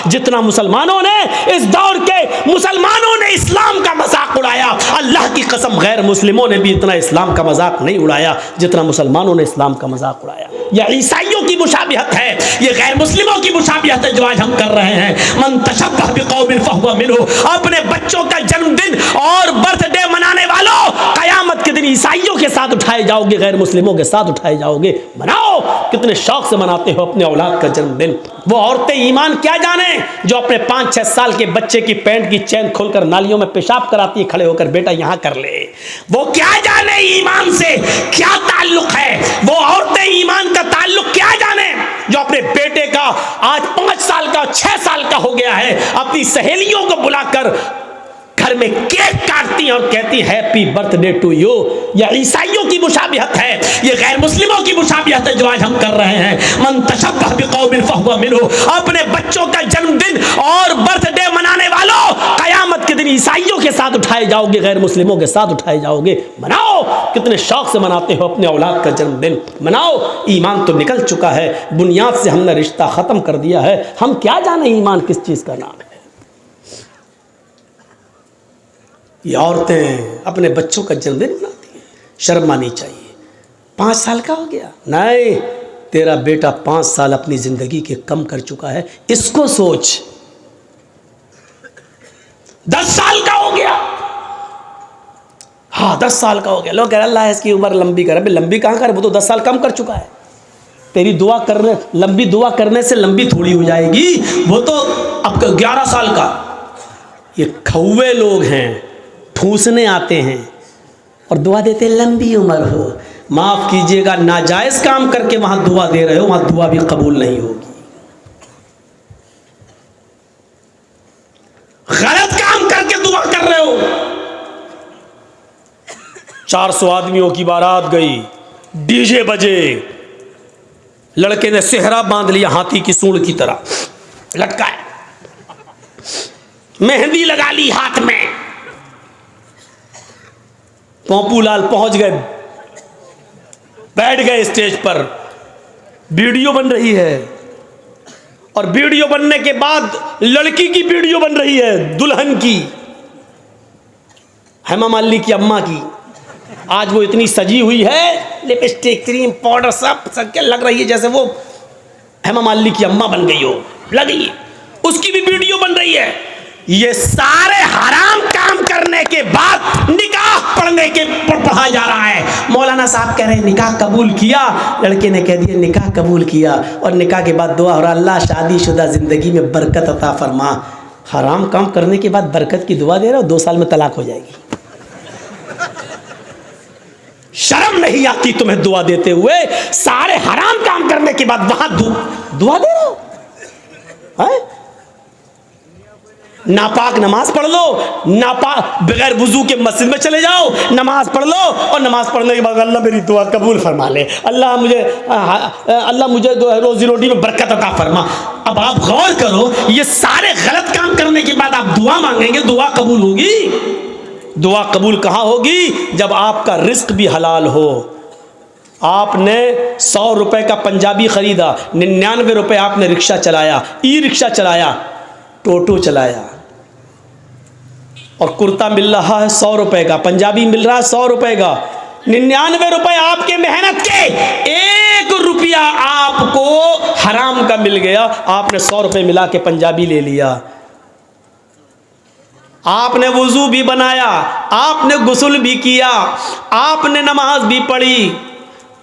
जितना मुसलमानों ने इस दौर के मुसलमानों ने इस्लाम का मजाक उड़ाया, अल्लाह की कसम गैर मुस्लिमों ने भी इतना इस्लाम का मजाक नहीं उड़ाया जितना मुसलमानों ने इस्लाम का मजाक उड़ाया। यह ईसाइयों की मुशाबिहत है, ये गैर मुस्लिमों की मुशाबिहत है जो आज हम कर रहे हैं। मन तशब्बह बिकौमिन फहुवा मिन्हु। अपने बच्चों का जन्मदिन और बर्थडे मनाने वालों, कयामत के दिन ईसाइयों के साथ उठाए जाओगे, गैर मुस्लिमों के साथ उठाए जाओगे। मनाओ, कितने शौक से मनाते हो अपने औलाद का जन्मदिन। वो औरतें ईमान क्या जाने जो अपने 5-6 साल के बच्चे की पैंट की चैन खोलकर नालियों में पेशाब कराती है खड़े होकर, बेटा यहां कर ले। वो क्या जाने ईमान से क्या ताल्लुक है, वो औरतें ईमान का ताल्लुक क्या जाने जो अपने बेटे का आज 5 साल का 6 साल का हो गया है, अपनी सहेलियों को बुलाकर घर में केक काटती हैं और कहती हैप्पी बर्थडे टू यू। यह ईसाइयों की मुशाबिहत है, यह गैर मुस्लिमों की मुशाबिहत है जो आज हम कर रहे हैं। मन तशब्बह बिकौमिन फहुवा मिन्हु। अपने बच्चों का जन्मदिन और बर्थडे मनाने वालों, कयामत के दिन ईसाइयों के साथ उठाए जाओगे, गैर मुस्लिमों के साथ उठाए जाओगे। मनाओ, कितने शौक से मनाते हो अपने औलाद का जन्मदिन। मनाओ, ईमान तो निकल चुका है, बुनियाद से हमने रिश्ता खत्म कर दिया है। हम क्या जाने ईमान किस चीज का नाम है। ये औरतें अपने बच्चों का जन्मदिन मनाती हैं, शर्म आनी चाहिए। 5 साल का हो गया, नहीं, तेरा बेटा 5 साल अपनी जिंदगी के कम कर चुका है, इसको सोच। 10 साल का हो गया, हाँ 10 साल का हो गया, लोग कह रहे अल्लाह इसकी उम्र लंबी करे। लंबी कहाँ करे, वो तो 10 साल कम कर चुका है। तेरी दुआ करने, लंबी दुआ करने से लंबी थोड़ी हो जाएगी, वो तो अब 11 साल का। ये खौवे लोग हैं, ठूसने आते हैं और दुआ देते हैं लंबी उम्र हो। माफ कीजिएगा, नाजायज काम करके वहां दुआ दे रहे हो, वहां दुआ भी कबूल नहीं होगी। गलत काम करके दुआ कर रहे हो। 400 आदमियों की बारात गई, डीजे बजे, लड़के ने सेहरा बांध लिया हाथी की सूंड की तरह लटकाए, मेहंदी लगा ली हाथ में। पोंपूलाल पहुंच गए, बैठ गए स्टेज पर, वीडियो बन रही है और वीडियो बनने के बाद लड़की की वीडियो बन रही है, दुल्हन की, हेमा मालिनी की अम्मा की। आज वो इतनी सजी हुई है, लिपस्टिक, क्रीम, पाउडर सब क्या लग रही है जैसे वो हेमा मालिनी की अम्मा बन गई हो, लगी। उसकी भी वीडियो बन रही है। ये सारे हराम काम करने के बाद निकाह पढ़ा जा रहा है। मौलाना साहब कह रहे हैं निकाह कबूल किया, लड़के ने कह दिया निकाह कबूल किया, और निकाह के बाद दुआ हो रहा अल्लाह शादीशुदा जिंदगी में बरकत अता फरमा। हराम काम करने के बाद बरकत की दुआ दे रहे हो, 2 साल में तलाक हो जाएगी। शर्म नहीं आती तुम्हें दुआ देते हुए? सारे हराम काम करने के बाद वहां दुआ दे रहे हो? नापाक नमाज पढ़ लो, नापाक बगैर वुजू के मस्जिद में चले जाओ, नमाज पढ़ लो, और नमाज पढ़ने के बाद अल्लाह मेरी दुआ कबूल फरमा ले, अल्लाह मुझे रोजी रोटी में बरकत अता फरमा। अब आप गौर करो, ये सारे गलत काम करने के बाद आप दुआ मांगेंगे, दुआ कबूल होगी? दुआ कबूल कहाँ होगी? जब आपका रिस्क भी हलाल हो। आपने 100 रुपए का पंजाबी खरीदा, 99 रुपए आपने रिक्शा चलाया, ई रिक्शा चलाया, टोटो चलाया, और कुर्ता मिल रहा है 100 रुपए का, पंजाबी मिल रहा है 100 रुपए का, 99 रुपए आपके मेहनत के, 1 रुपया आपको हराम का मिल गया। आपने 100 रुपए मिला के पंजाबी ले लिया, आपने वुजू भी बनाया, आपने गुस्ल भी किया, आपने नमाज भी पढ़ी,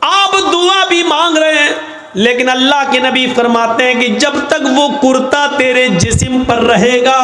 आप दुआ भी मांग रहे हैं, लेकिन अल्लाह के नबी फरमाते हैं कि जब तक वो कुर्ता तेरे जिस्म पर रहेगा,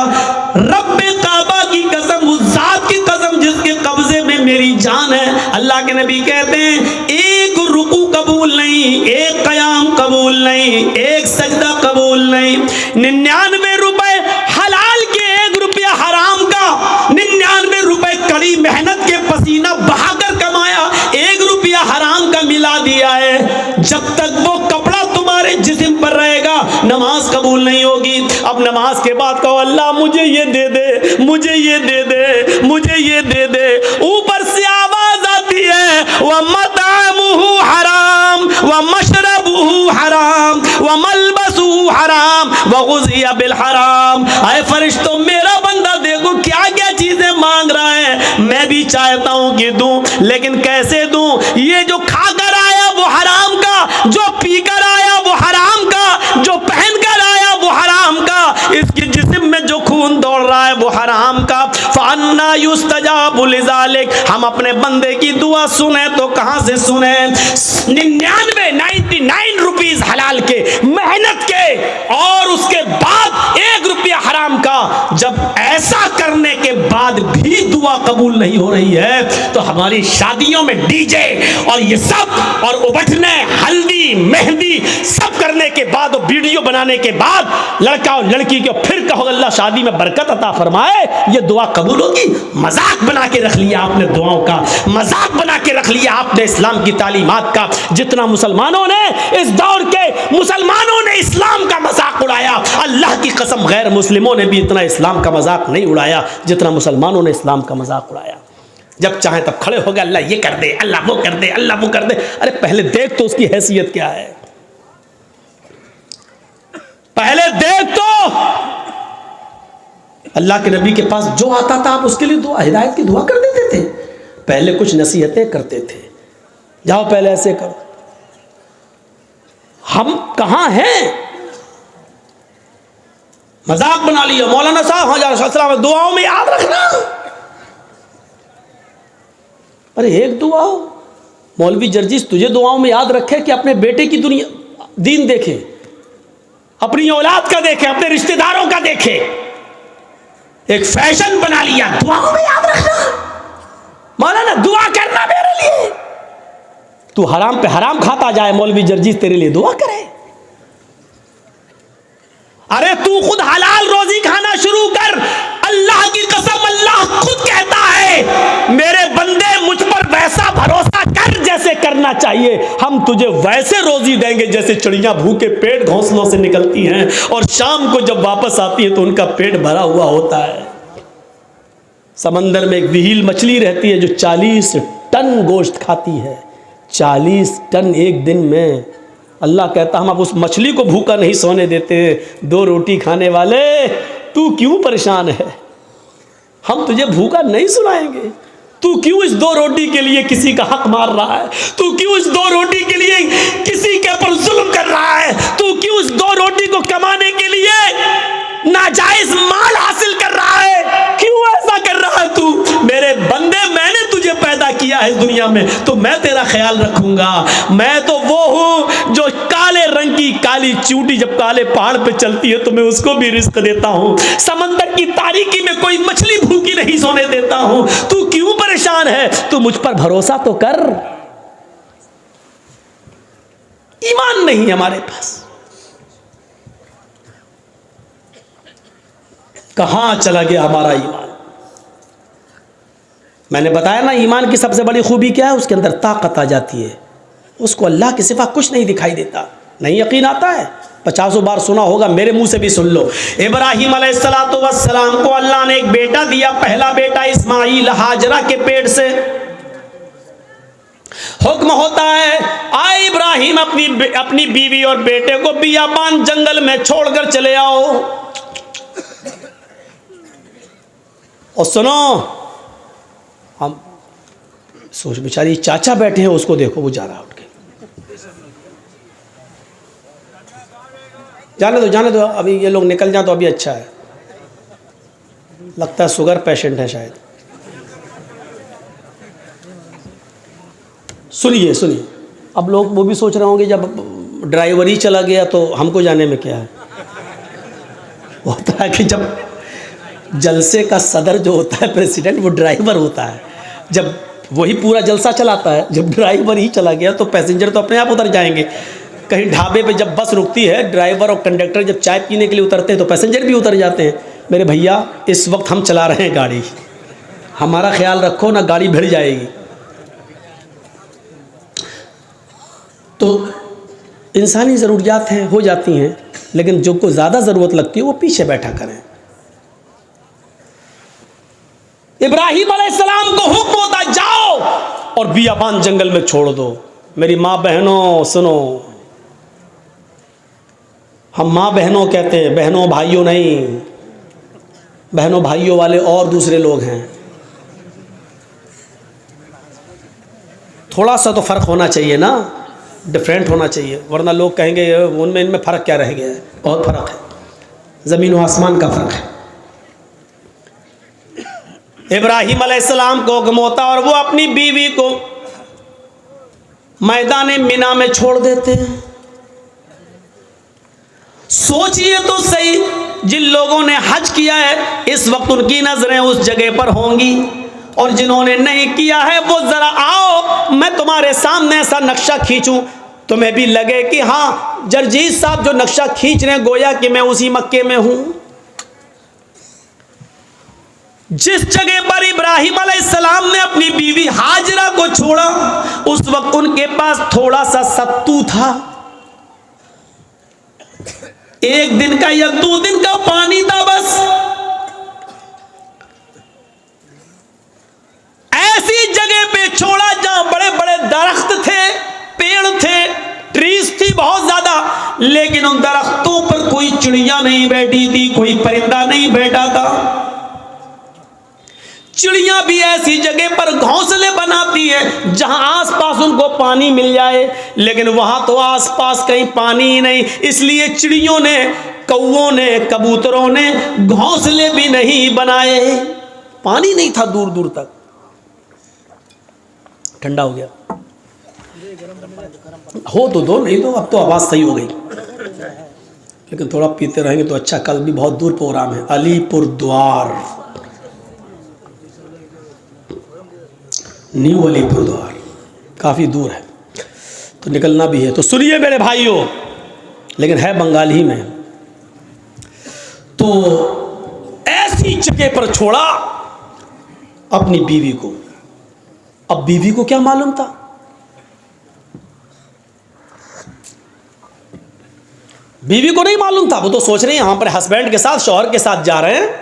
रब्बे काबा की कसम, उस जात की कसम जिसके कब्जे में मेरी जान है, अल्लाह के नबी कहते हैं 1 रुकू कबूल नहीं, 1 कयाम कबूल नहीं, 1 सजदा कबूल नहीं। 99 रुपए हलाल के, 1 रुपया हराम का, 99 रुपए कड़ी मेहनत के पसीना बहाकर कमाया, 1 रुपया हराम का मिला दिया है। जब तक वो कपड़ा तुम्हारे जिस्म पर रहेगा, नमाज कबूल नहीं होगी। अब नमाज के बाद कहो अल्लाह मुझे ये दे दे, मुझे ये दे दे, मुझे ये दे दे। ऊपर से आवाज आती है व मतामुहु हराम व मशरबुहु हराम व मलबसुहु हराम व गुज़िया बिल हराम। आए फरिश्तों, मेरा बंदा देखो क्या क्या चीजें मांग रहा है, मैं भी चाहता हूं कि दूं, लेकिन कैसे दूं? ये जो खाकर आया वो हराम का, जो पीकर आया वो हराम का, जो पहनकर आया वो हराम का, इसके जिस्म में जो खून दौड़ रहा है वो हराम का। फअन्ना युस्तजाबु लिज़ालिक, हम अपने बंदे की दुआ सुने तो कहां से सुने? 99 रुपीस हलाल के, मेहनत के, और उसके बाद 1 रुपया हराम का। जब ऐसा करने के बाद भी दुआ कबूल नहीं हो रही है तो हमारी शादियों में डीजे और ये सब और उबटने, हल्दी, मेहंदी सब करने के बाद और वीडियो बनाने के बाद लड़का और लड़की को फिर कहो अल्लाह शादी में बरकत अता फरमाए, ये दुआ कबूल होगी? मजाक बना के रख लिया आपने दुआओं का, मजाक बना के रख लिया आपने इस्लाम की तालीमात का। जितना मुसलमानों ने, इस दौर के मुसलमानों ने इस्लाम का मजाक उड़ाया, अल्लाह की कसम गैर मुस्लिमों ने भी इतना इस्लाम का मजाक नहीं उड़ाया जितना मुसलमानों ने इस्लाम का मजाक उड़ाया। जब चाहे तब खड़े हो गए, अल्लाह ये कर दे, अल्लाह वो कर दे, अल्लाह वो कर दे। अरे पहले देख तो उसकी हैसियत क्या है, पहले देख तो। अल्लाह के नबी के पास जो आता था आप उसके लिए दुआ, हिदायत की दुआ कर देते थे। पहले कुछ नसीहतें करते थे, जाओ पहले ऐसे करो। हम कहां हैं? मजाक बना लिया। मौलाना साहब हाँ दुआओं में याद रखना। अरे एक दुआ मौलवी जर्जिस तुझे दुआओं में याद रखे कि अपने बेटे की दुनिया दीन देखे, अपनी औलाद का देखे, अपने रिश्तेदारों का देखे। एक फैशन बना लिया, दुआओं में याद रखना। मौलाना दुआ करना मेरे लिए, तू हराम पे हराम खाता जाए, मौलवी जर्जिस तेरे लिए दुआ करे। अरे तू खुद हलाल रोजी खाना शुरू कर। अल्लाह की कसम, अल्लाह खुद कहता है मेरे बंदे मुझ पर वैसा भरोसा कर जैसे करना चाहिए, हम तुझे वैसे रोजी देंगे जैसे चिड़ियां भूखे पेट घोंसलों से निकलती हैं और शाम को जब वापस आती है तो उनका पेट भरा हुआ होता है। समंदर में एक विहील मछली रहती है जो 40 टन गोश्त खाती है, 40 टन एक दिन में। अल्लाह कहता हम अब उस मछली को भूखा नहीं सोने देते। 2 रोटी खाने वाले तू क्यों परेशान है, हम तुझे भूखा नहीं सुनाएंगे। तू क्यों इस 2 रोटी के लिए किसी का हक मार रहा है, तू क्यों इस 2 रोटी के लिए किसी के पर जुल्म कर रहा है, तू क्यों इस 2 रोटी को कमाने के लिए नाजायज माल हासिल कर रहा है, क्यों ऐसा कर रहा है तू? मेरे बंदे, मैंने तुझे पैदा किया है इस दुनिया में तो मैं तेरा ख्याल रखूंगा। मैं तो वो हूं जो काले रंग की काली चूटी जब काले पहाड़ पे चलती है तो मैं उसको भी रिस्क देता हूं। समंदर की तारीकी में कोई मछली भूखी नहीं सोने देता हूं। तू क्यों परेशान है? तू मुझ पर भरोसा तो कर। ईमान नहीं हमारे पास, कहां चला गया हमारा ईमान? मैंने बताया ना, ईमान की सबसे बड़ी खूबी क्या है? उसके अंदर ताकत आ जाती है, उसको अल्लाह के सिवा कुछ नहीं दिखाई देता। नहीं यकीन आता है? 50 बार सुना होगा, मेरे मुंह से भी सुन लो। इब्राहीम अलैहिस्सलातु वस्सलाम को अल्लाह ने एक बेटा दिया, पहला बेटा इस्माइल, हाजरा के पेट से। हुक्म होता है आए इब्राहिम अपनी बीवी और बेटे को बियाबान जंगल में छोड़कर चले आओ। और सुनो, हम सोच बेचारी चाचा बैठे हैं, उसको देखो वो जा रहा उठ के। जाने दो अभी ये लोग निकल जाए तो अभी अच्छा है। लगता है शुगर पेशेंट है शायद। सुनिए अब लोग वो भी सोच रहे होंगे जब ड्राइवर ही चला गया तो हमको जाने में क्या है। होता है कि जब जलसे का सदर जो होता है प्रेसिडेंट, वो ड्राइवर होता है। जब वही पूरा जलसा चलाता है, जब ड्राइवर ही चला गया तो पैसेंजर तो अपने आप उतर जाएंगे। कहीं ढाबे पे जब बस रुकती है, ड्राइवर और कंडक्टर जब चाय पीने के लिए उतरते हैं तो पैसेंजर भी उतर जाते हैं। मेरे भैया, इस वक्त हम चला रहे हैं गाड़ी, हमारा ख्याल रखो ना, गाड़ी भिड़ जाएगी। तो इंसानी ज़रूरियात हैं, हो जाती हैं, लेकिन जो को ज़्यादा ज़रूरत लगती है वो पीछे बैठा करें। इब्राहिम अलैहिस्सलाम को हुक्म होता, जाओ और बियाबान जंगल में छोड़ दो। मेरी माँ बहनों सुनो, हम माँ बहनों कहते हैं, बहनों भाइयों नहीं। बहनों भाइयों वाले और दूसरे लोग हैं। थोड़ा सा तो फ़र्क होना चाहिए ना, डिफरेंट होना चाहिए, वरना लोग कहेंगे उनमें इनमें फ़र्क क्या रह गया है। बहुत फ़र्क है, ज़मीन व आसमान का फ़र्क है। इब्राहीम अलैहिस्सलाम को हुक्म होता और वो अपनी बीवी को मैदान मिना में छोड़ देते हैं। सोचिए तो सही, जिन लोगों ने हज किया है इस वक्त उनकी नजरें उस जगह पर होंगी, और जिन्होंने नहीं किया है वो जरा आओ मैं तुम्हारे सामने ऐसा नक्शा खींचूं, तुम्हें भी लगे कि हाँ जरजीत साहब जो नक्शा खींच रहे हैं गोया कि मैं उसी मक्के में हूं। जिस जगह पर इब्राहीम अलैहिस्सलाम ने अपनी बीवी हाजरा को छोड़ा उस वक्त उनके पास थोड़ा सा सत्तू था, एक दिन का या 2 दिन का पानी था बस। ऐसी जगह पे छोड़ा जहां बड़े बड़े दरख्त थे, पेड़ थे, ट्रीज थी बहुत ज्यादा, लेकिन उन दरख्तों पर कोई चिड़िया नहीं बैठी थी, कोई परिंदा नहीं बैठा था। चिड़िया भी ऐसी जगह पर घोंसले बनाती है जहां आसपास उनको पानी मिल जाए, लेकिन वहां तो आसपास कहीं पानी ही नहीं, इसलिए चिड़ियों ने, कौओं ने, कबूतरों ने घोंसले भी नहीं बनाए। पानी नहीं था दूर दूर तक। ठंडा हो गया हो तो दो, नहीं तो अब तो आवाज सही हो गई, लेकिन थोड़ा पीते रहेंगे तो अच्छा। कल भी बहुत दूर प्रोग्राम है, अलीपुर द्वार, न्यू अलीपुर द्वार, काफ़ी दूर है तो निकलना भी है। तो सुनिए मेरे भाइयों, लेकिन है बंगाल ही में। तो ऐसी जगह पर छोड़ा अपनी बीवी को। अब बीवी को क्या मालूम था? बीवी को नहीं मालूम था, वो तो सोच रही है यहाँ पर हस्बैंड के साथ, शौहर के साथ जा रहे हैं,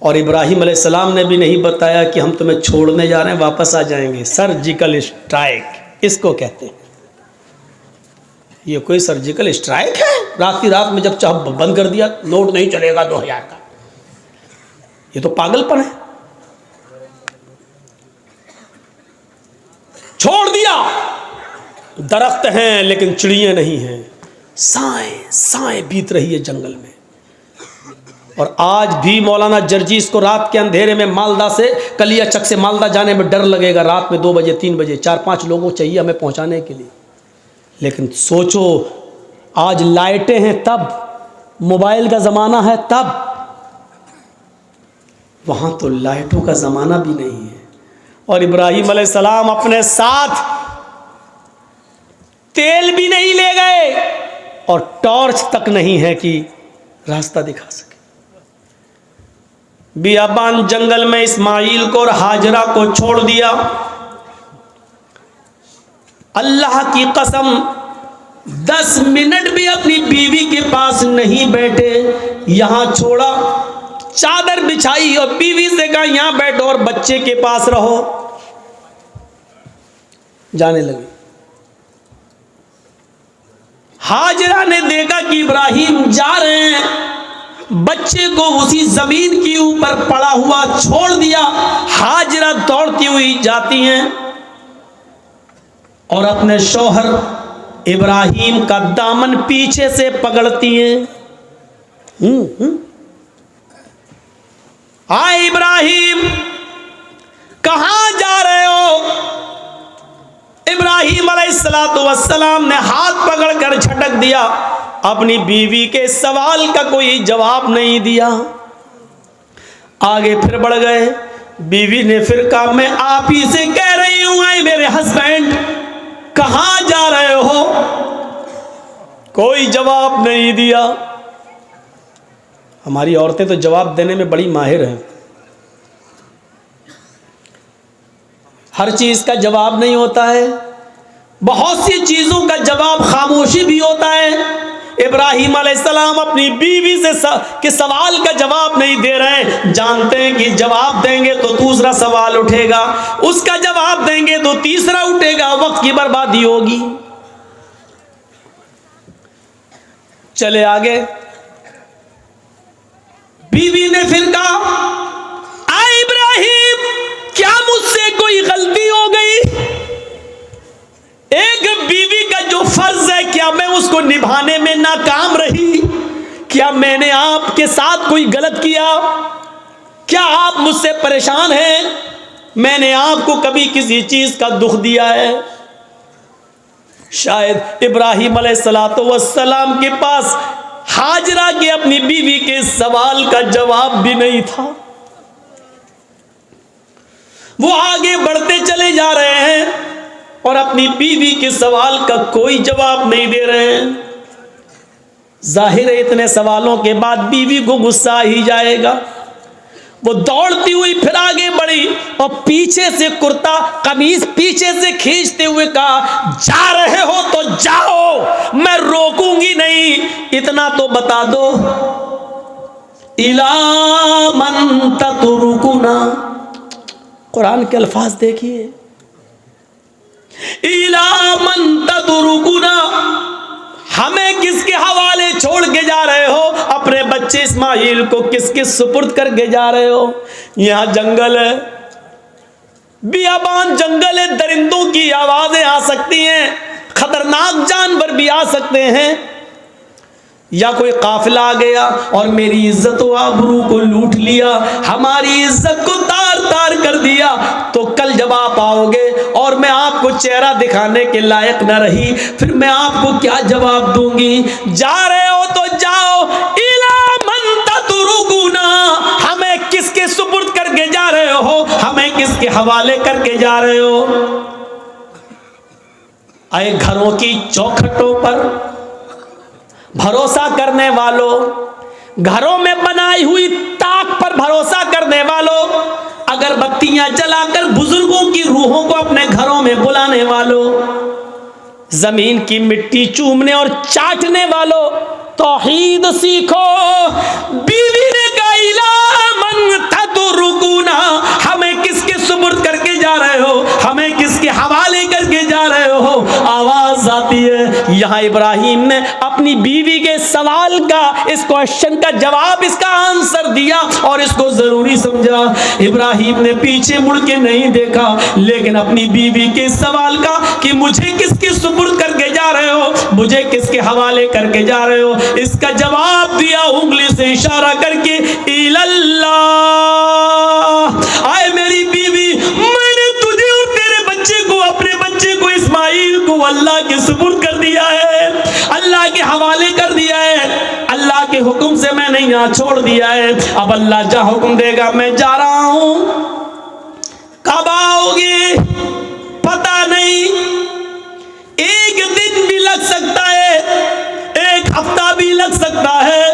और इब्राहीम अलैहिस्सलाम ने भी नहीं बताया कि हम तुम्हें छोड़ने जा रहे हैं, वापस आ जाएंगे। सर्जिकल स्ट्राइक इसको कहते हैं। ये कोई सर्जिकल स्ट्राइक है? रात की रात में जब चाह बंद कर दिया, नोट नहीं चलेगा 2000 का, ये तो पागलपन है। छोड़ दिया, दरख्त हैं लेकिन चिड़ियां नहीं हैं, साएं साएं बीत रही है जंगल में। और आज भी मौलाना जर्जीस को रात के अंधेरे में मालदा से, कलियाचक से मालदा जाने में डर लगेगा। रात में 2 बजे 3 बजे 4-5 लोगों चाहिए हमें पहुंचाने के लिए। लेकिन सोचो, आज लाइटें हैं तब, मोबाइल का ज़माना है तब, वहाँ तो लाइटों का ज़माना भी नहीं है। और इब्राहीम अलैहिस्सलाम अपने साथ तेल भी नहीं ले गए और टॉर्च तक नहीं है कि रास्ता दिखा सके। बियाबान जंगल में इस्माइल को और हाजरा को छोड़ दिया। अल्लाह की कसम 10 मिनट भी अपनी बीवी के पास नहीं बैठे, यहां छोड़ा, चादर बिछाई और बीवी से कहा यहां बैठो और बच्चे के पास रहो। जाने लगे। हाजरा ने देखा कि इब्राहीम जा रहे हैं, बच्चे को उसी जमीन के ऊपर पड़ा हुआ छोड़ दिया। हाजरा दौड़ती हुई जाती हैं और अपने शौहर इब्राहीम का दामन पीछे से पकड़ती हैं। आए इब्राहीम, कहां जा रहे हो? इब्राहीम अलैहिस्सलातु वस्सलाम ने हाथ पकड़कर झटक दिया। अपनी बीवी के सवाल का कोई जवाब नहीं दिया। आगे फिर बढ़ गए। बीवी ने फिर कहा मैं आप ही से कह रही हूं, आए मेरे हस्बैंड, कहां जा रहे हो? कोई जवाब नहीं दिया। हमारी औरतें तो जवाब देने में बड़ी माहिर हैं। हर चीज का जवाब नहीं होता है, बहुत सी चीजों का जवाब खामोशी भी होता है। इब्राहीम अलैहिस्सलाम अपनी बीवी से के सवाल का जवाब नहीं दे रहे हैं। जानते हैं कि जवाब देंगे तो दूसरा सवाल उठेगा, उसका जवाब देंगे तो तीसरा उठेगा, वक्त की बर्बादी होगी। चले आगे। बीवी ने फिर कहा, आ इब्राहिम, क्या मुझसे कोई गलती हो गई? एक बीवी का जो फर्ज है, क्या मैं उसको निभाने में नाकाम रही? क्या मैंने आपके साथ कोई गलत किया? क्या आप मुझसे परेशान हैं? मैंने आपको कभी किसी चीज का दुख दिया है? शायद इब्राहिम अलैहिस्सलातु वस्सलाम के पास हाजरा के अपनी बीवी के सवाल का जवाब भी नहीं था। वो आगे बढ़ते चले जा रहे हैं और अपनी बीवी के सवाल का कोई जवाब नहीं दे रहे हैं। जाहिर है इतने सवालों के बाद बीवी को गुस्सा आ ही जाएगा। वो दौड़ती हुई फिर आगे बढ़ी और पीछे से कुर्ता कमीज पीछे से खींचते हुए कहा, जा रहे हो तो जाओ, मैं रोकूंगी नहीं, इतना तो बता दो, इला मन ततरुकुना। कुरान के अल्फाज देखिए, इला मन ततरुकुना, हमें किसके हवाले छोड़ के जा रहे हो? अपने बच्चे इस्माइल को किसके सुपुर्द करके जा रहे हो? यहां जंगल है, बियाबान जंगल है, दरिंदों की आवाजें आ सकती हैं, खतरनाक जानवर भी आ सकते हैं, या कोई काफिला आ गया और मेरी इज्जत व आबरू को लूट लिया, हमारी इज्जत को तार तार कर दिया, तो कल जब आप आओगे और मैं आपको चेहरा दिखाने के लायक न रही, फिर मैं आपको क्या जवाब दूंगी? जा रहे हो तो जाओ, इला मन ततरुकुना, हमें किसके सुपुर्द करके जा रहे हो? हमें किसके हवाले करके जा रहे हो? आए घरों की चौखटों पर भरोसा करने वालों, घरों में बनाई हुई ताक पर भरोसा करने वालों, अगरबत्तियां जलाकर बुजुर्गों की रूहों को अपने घरों में बुलाने वालों, जमीन की मिट्टी चूमने और चाटने वालों, तौहीद सीखो। बीवी ने कहा, इला मन ततरुकुना, हमें किसके सुपुर्द करके जा रहे हो? हमें किसके हवाले करके जा रहे हो? आवाज आती है। यहां इब्राहिम ने अपनी बीवी के सवाल का, इस क्वेश्चन का जवाब, इसका आंसर दिया और इसको जरूरी समझा। इब्राहिम ने पीछे मुड़ के नहीं देखा, लेकिन अपनी बीवी के सवाल का कि मुझे किसके सुपुर्द करके जा रहे हो, मुझे किसके हवाले करके जा रहे हो, इसका जवाब दिया उंगली से इशारा करके, इल्लल्लाह। आए मेरी बीवी, मैंने तुझे और तेरे बच्चे को, अपने बच्चे को इस्माइल को अल्लाह के सुपुर्द कर दिया है, अल्लाह के हवाले कर दिया है, अल्लाह के हुक्म से मैंने यहाँ छोड़ दिया है। अब अल्लाह जहाँ हुक्म देगा मैं जा रहा हूं, कब आओगे पता नहीं, एक दिन भी लग सकता है, एक हफ्ता भी लग सकता है,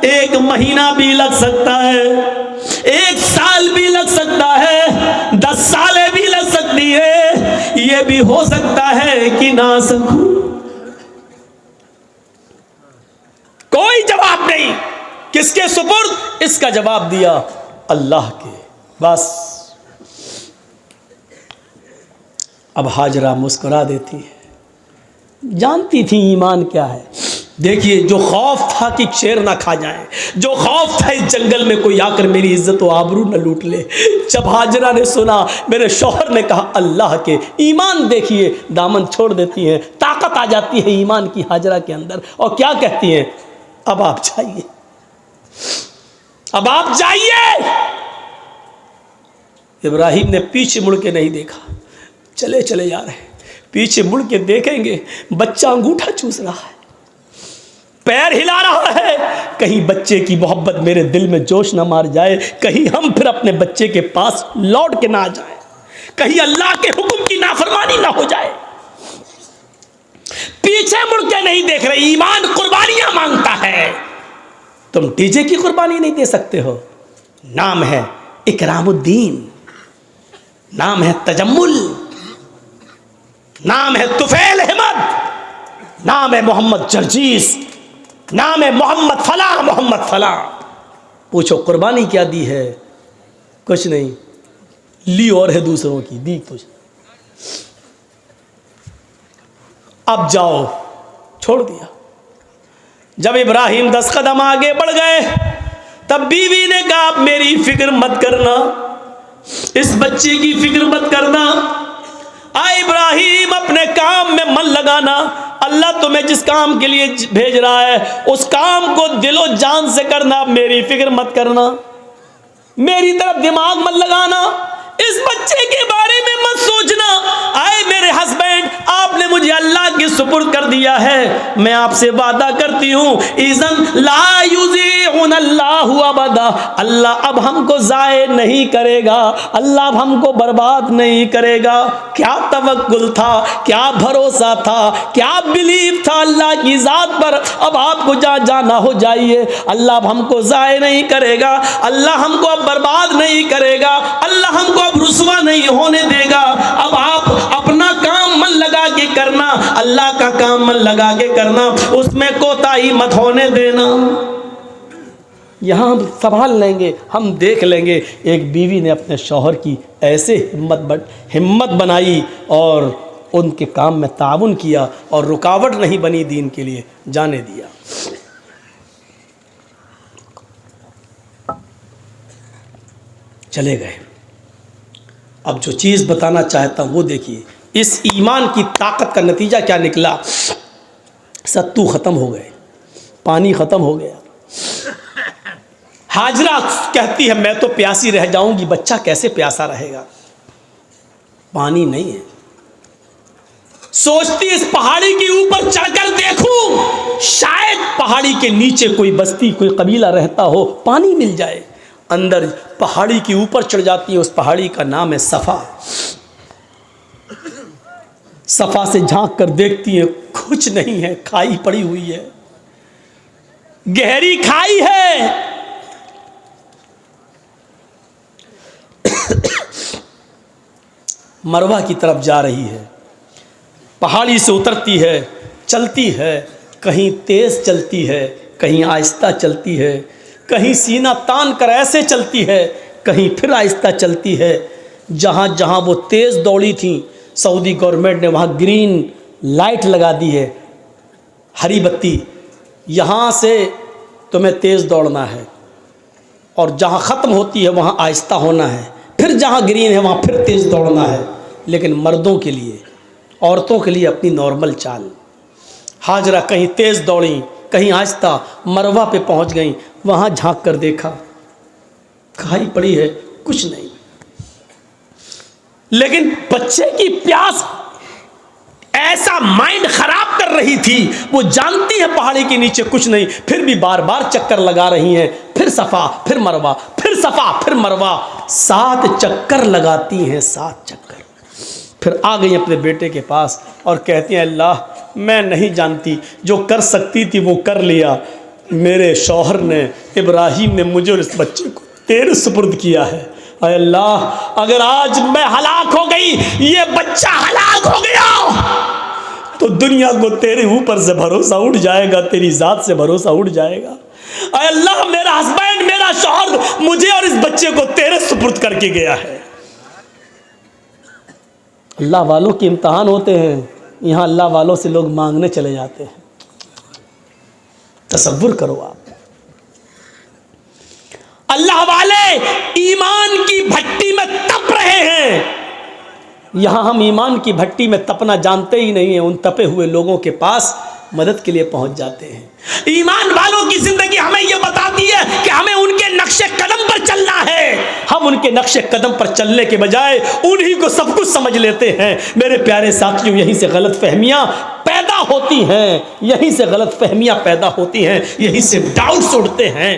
एक महीना भी लग सकता है, एक साल भी लग सकता है, 10 सालें भी लग सकती है, ये भी हो सकता है कि ना सकूं। कोई जवाब नहीं, किसके सुपुर्द? इसका जवाब दिया अल्लाह के। बस अब हाजरा मुस्कुरा देती है, जानती थी ईमान क्या है। देखिए, जो खौफ था कि शेर ना खा जाए, जो खौफ था इस जंगल में कोई आकर मेरी इज्जत व आबरू न लूट ले, जब हाजरा ने सुना, मेरे शौहर ने कहा अल्लाह के, ईमान देखिए, दामन छोड़ देती हैं, ताकत आ जाती है ईमान की हाजरा के अंदर, और क्या कहती हैं, अब आप जाइए, अब आप जाइए। इब्राहिम ने पीछे मुड़ के नहीं देखा, चले चले जा रहे, पीछे मुड़ के देखेंगे बच्चा अंगूठा चूस रहा है, पैर हिला रहा है, कहीं बच्चे की मोहब्बत मेरे दिल में जोश ना मार जाए, कहीं हम फिर अपने बच्चे के पास लौट के ना आ जाए, कहीं अल्लाह के हुक्म की नाफरमानी ना हो जाए। पीछे मुड़ के नहीं देख रहे, ईमान कुर्बानियां मांगता है। तुम डीजे की कुर्बानी नहीं दे सकते हो, नाम है इकरामुद्दीन, नाम है तजम्मुल, नाम है तुफैल अहमद, नाम है मोहम्मद जर्जीस, नाम है मोहम्मद फला, मोहम्मद फला। पूछो कुर्बानी क्या दी है? कुछ नहीं, ली और है दूसरों की, दी कुछ। अब जाओ, छोड़ दिया। जब इब्राहिम 10 कदम आगे बढ़ गए तब बीवी ने कहा आप मेरी फिक्र मत करना, इस बच्चे की फिक्र मत करना, इब्राहिम अपने काम में मन लगाना, अल्लाह तुम्हें जिस काम के लिए भेज रहा है उस काम को दिलो जान से करना, मेरी फिक्र मत करना, मेरी तरफ दिमाग मत लगाना, इस बच्चे के बारे में मत सोचना। आए मेरे हस्बैंड, आपने मुझे अल्लाह के सुपुर्द कर दिया है, मैं आपसे वादा करती हूँ इज़न ला युज़ीउनल्लाहु अबदा, अल्लाह अब हमको ज़ाये नहीं करेगा, अल्लाह अब हमको बर्बाद नहीं करेगा। क्या तवक्कुल था, क्या भरोसा था, क्या बिलीव था अल्लाह की ज़ात पर। अब आपको जहाँ जाना हो जाइए, अल्लाह अब हमको ज़ाये नहीं करेगा, अल्लाह हमको अब बर्बाद नहीं करेगा, अल्लाह हमको अब रुसवा नहीं होने देगा। अब आप अपना काम मन लगा के करना, अल्लाह का काम मन लगा के करना, उसमें कोताही मत होने देना। यहाँ हम संभाल लेंगे, हम देख लेंगे। एक बीवी ने अपने शौहर की ऐसे हिम्मत बनाई और उनके काम में ताउन किया और रुकावट नहीं बनी, दीन के लिए जाने दिया। चले गए। अब जो चीज़ बताना चाहता हूँ वो देखिए, इस ईमान की ताकत का नतीजा क्या निकला। सत्तू ख़त्म हो गए, पानी ख़त्म हो गया। हाजरा कहती है मैं तो प्यासी रह जाऊंगी, बच्चा कैसे प्यासा रहेगा, पानी नहीं है। सोचती इस पहाड़ी के ऊपर चढ़कर देखूं, शायद पहाड़ी के नीचे कोई बस्ती, कोई कबीला रहता हो, पानी मिल जाए। अंदर पहाड़ी के ऊपर चढ़ जाती है, उस पहाड़ी का नाम है सफ़ा। सफ़ा से झांक कर देखती है, कुछ नहीं है, खाई पड़ी हुई है, गहरी खाई है। मरवा की तरफ जा रही है, पहाड़ी से उतरती है, चलती है, कहीं तेज चलती है, कहीं आहिस्ता चलती है, कहीं सीना तान कर ऐसे चलती है, कहीं फिर आहिस्ता चलती है। जहाँ जहाँ वो तेज़ दौड़ी थी, सऊदी गवर्नमेंट ने वहाँ ग्रीन लाइट लगा दी है, हरी बत्ती, यहाँ से तुम्हें तेज़ दौड़ना है, और जहाँ ख़त्म होती है वहाँ आहिस्ता होना है, फिर जहाँ ग्रीन है वहाँ फिर तेज़ दौड़ना है। लेकिन मर्दों के लिए, औरतों के लिए अपनी नॉर्मल चाल। हाजरा कहीं तेज़ दौड़ी, कहीं आहिस्ता, मरवा पे पहुँच गई, वहाँ झांक कर देखा, खाई पड़ी है, कुछ नहीं। लेकिन बच्चे की प्यास ऐसा माइंड खराब कर रही थी, वो जानती है पहाड़ी के नीचे कुछ नहीं, फिर भी बार बार चक्कर लगा रही हैं, फिर सफ़ा, फिर मरवा, फिर सफ़ा, फिर मरवा, 7 चक्कर लगाती हैं, 7 चक्कर। फिर आ गई अपने बेटे के पास और कहती हैं अल्लाह मैं नहीं जानती, जो कर सकती थी वो कर लिया, मेरे शौहर ने, इब्राहिम ने मुझे और इस बच्चे को तेरे सुपुर्द किया है। अय अल्लाह, अगर आज मैं हलाक हो गई, ये बच्चा हलाक हो गया, तो दुनिया को तेरे ऊपर से भरोसा उठ जाएगा, तेरी ज़ात से भरोसा उठ जाएगा। अय अल्लाह, मेरा हस्बैंड, मेरा शौहर मुझे और इस बच्चे को तेरे सुपुर्द करके गया है। अल्लाह वालों के इम्तहान होते हैं, यहाँ अल्लाह वालों से लोग मांगने चले जाते हैं। तसव्वुर करो आप, अल्लाह वाले ईमान की भट्टी में तप रहे हैं, यहाँ हम ईमान की भट्टी में तपना जानते ही नहीं हैं। उन तपे हुए लोगों के पास मदद के लिए पहुंच जाते हैं। ईमान वालों की जिंदगी हमें यह बताती है कि हमें उनके नक्शे कदम पर चलना है। हम उनके नक्शे कदम पर चलने के बजाय उन्हीं को सब कुछ समझ लेते हैं। मेरे प्यारे साथियों, यहीं से गलत फहमियाँ पैदा होती हैं, यहीं से गलत फहमियाँ पैदा होती हैं, यहीं से डाउट्स उठते हैं।